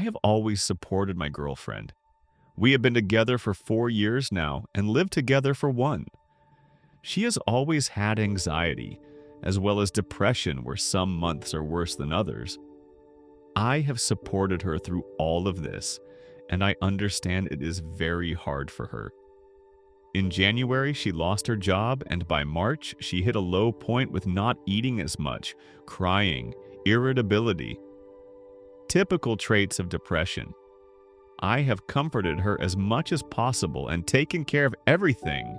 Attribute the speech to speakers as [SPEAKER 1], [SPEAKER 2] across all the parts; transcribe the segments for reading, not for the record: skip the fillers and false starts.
[SPEAKER 1] have always supported my girlfriend. We have been together for 4 years now and lived together for one. She has always had anxiety, as well as depression where some months are worse than others. I have supported her through all of this, and I understand it is very hard for her. In January, she lost her job, and by March, she hit a low point with not eating as much, crying, irritability. Typical traits of depression. I have comforted her as much as possible and taken care of everything.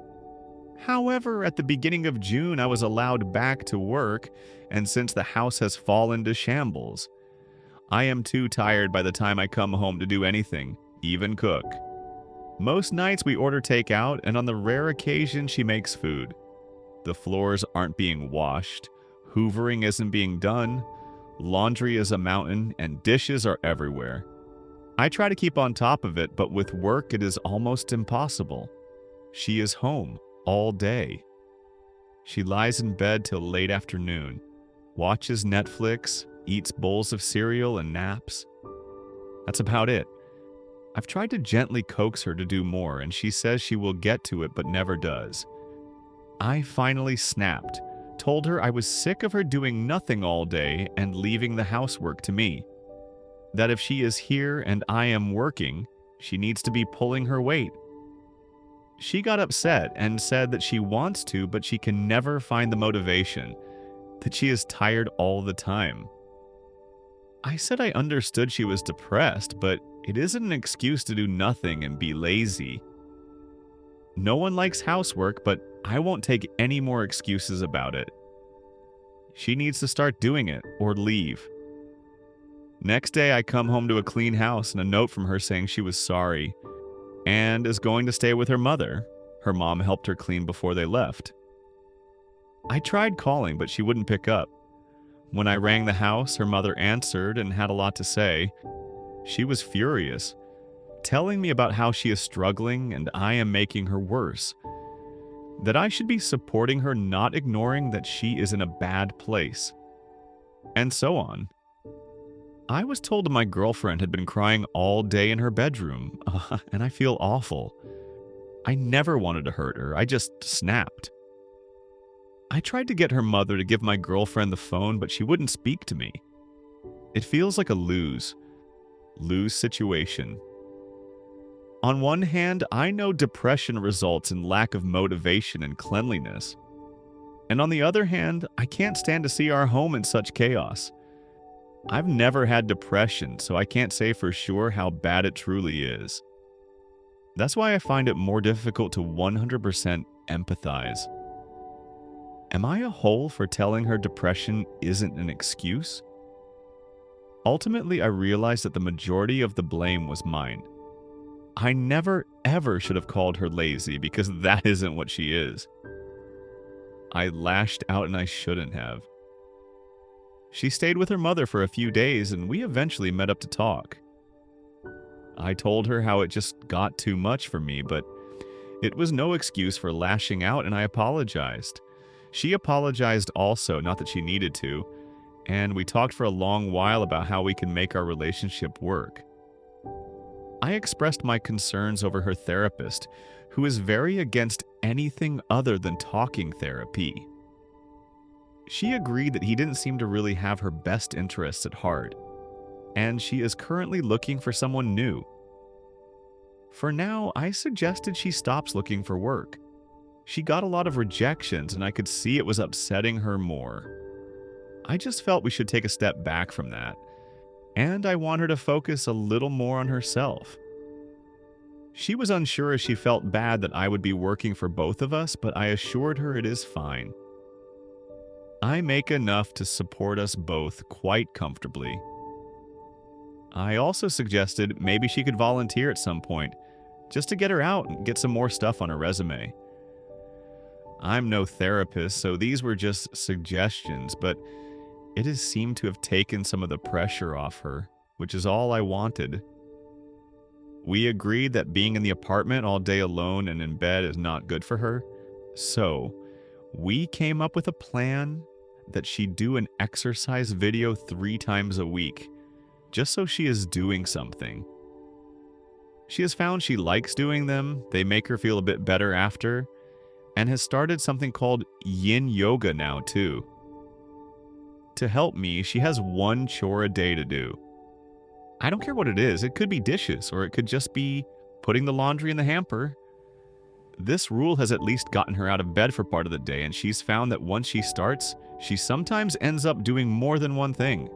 [SPEAKER 1] However, at the beginning of June, I was allowed back to work, and since the house has fallen to shambles, I am too tired by the time I come home to do anything, even cook. Most nights we order takeout, and on the rare occasion she makes food. The floors aren't being washed, hoovering isn't being done, laundry is a mountain, and dishes are everywhere. I try to keep on top of it, but with work it is almost impossible. She is home all day. She lies in bed till late afternoon, watches Netflix, eats bowls of cereal, and naps. That's about it. I've tried to gently coax her to do more, and she says she will get to it but never does. I finally snapped, told her I was sick of her doing nothing all day and leaving the housework to me. That if she is here and I am working, she needs to be pulling her weight. She got upset and said that she wants to, but she can never find the motivation, that she is tired all the time. I said I understood she was depressed, but it isn't an excuse to do nothing and be lazy. No one likes housework, but I won't take any more excuses about it. She needs to start doing it or leave. Next day, I come home to a clean house and a note from her saying she was sorry and is going to stay with her mother. Her mom helped her clean before they left. I tried calling, but she wouldn't pick up. When I rang the house, her mother answered and had a lot to say. She was furious, telling me about how she is struggling and I am making her worse. That I should be supporting her, not ignoring that she is in a bad place. And so on. I was told my girlfriend had been crying all day in her bedroom, and I feel awful. I never wanted to hurt her, I just snapped. I tried to get her mother to give my girlfriend the phone, but she wouldn't speak to me. It feels like a lose situation. On one hand, I know depression results in lack of motivation and cleanliness. And on the other hand, I can't stand to see our home in such chaos. I've never had depression, so I can't say for sure how bad it truly is. That's why I find it more difficult to 100% empathize. Am I a hole for telling her depression isn't an excuse? Ultimately, I realized that the majority of the blame was mine. I never ever should have called her lazy because that isn't what she is. I lashed out and I shouldn't have. She stayed with her mother for a few days and we eventually met up to talk. I told her how it just got too much for me, but it was no excuse for lashing out and I apologized. She apologized also, not that she needed to, and we talked for a long while about how we can make our relationship work. I expressed my concerns over her therapist, who is very against anything other than talking therapy. She agreed that he didn't seem to really have her best interests at heart, and she is currently looking for someone new. For now, I suggested she stops looking for work. She got a lot of rejections, and I could see it was upsetting her more. I just felt we should take a step back from that, and I want her to focus a little more on herself. She was unsure as she felt bad that I would be working for both of us, but I assured her it is fine. I make enough to support us both quite comfortably. I also suggested maybe she could volunteer at some point, just to get her out and get some more stuff on her resume. I'm no therapist, so these were just suggestions, but it has seemed to have taken some of the pressure off her, which is all I wanted. We agreed that being in the apartment all day alone and in bed is not good for her, so we came up with a plan that she do an exercise video 3 times a week, just so she is doing something. She has found she likes doing them, they make her feel a bit better after, and has started something called yin yoga now too. To help me, she has one chore a day to do. I don't care what it is, it could be dishes, or it could just be putting the laundry in the hamper. This rule has at least gotten her out of bed for part of the day, and she's found that once she starts, she sometimes ends up doing more than one thing.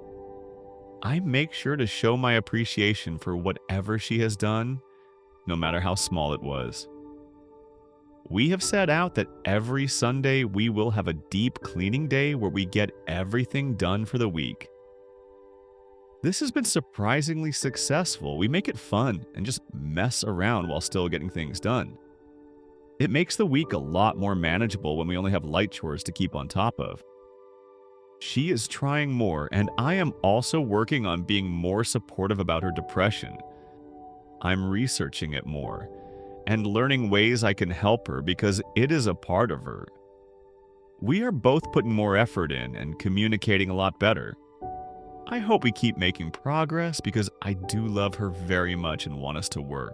[SPEAKER 1] I make sure to show my appreciation for whatever she has done, no matter how small it was. We have set out that every Sunday we will have a deep cleaning day where we get everything done for the week. This has been surprisingly successful. We make it fun and just mess around while still getting things done. It makes the week a lot more manageable when we only have light chores to keep on top of. She is trying more, and I am also working on being more supportive about her depression. I'm researching it more and learning ways I can help her because it is a part of her. We are both putting more effort in and communicating a lot better. I hope we keep making progress because I do love her very much and want us to work.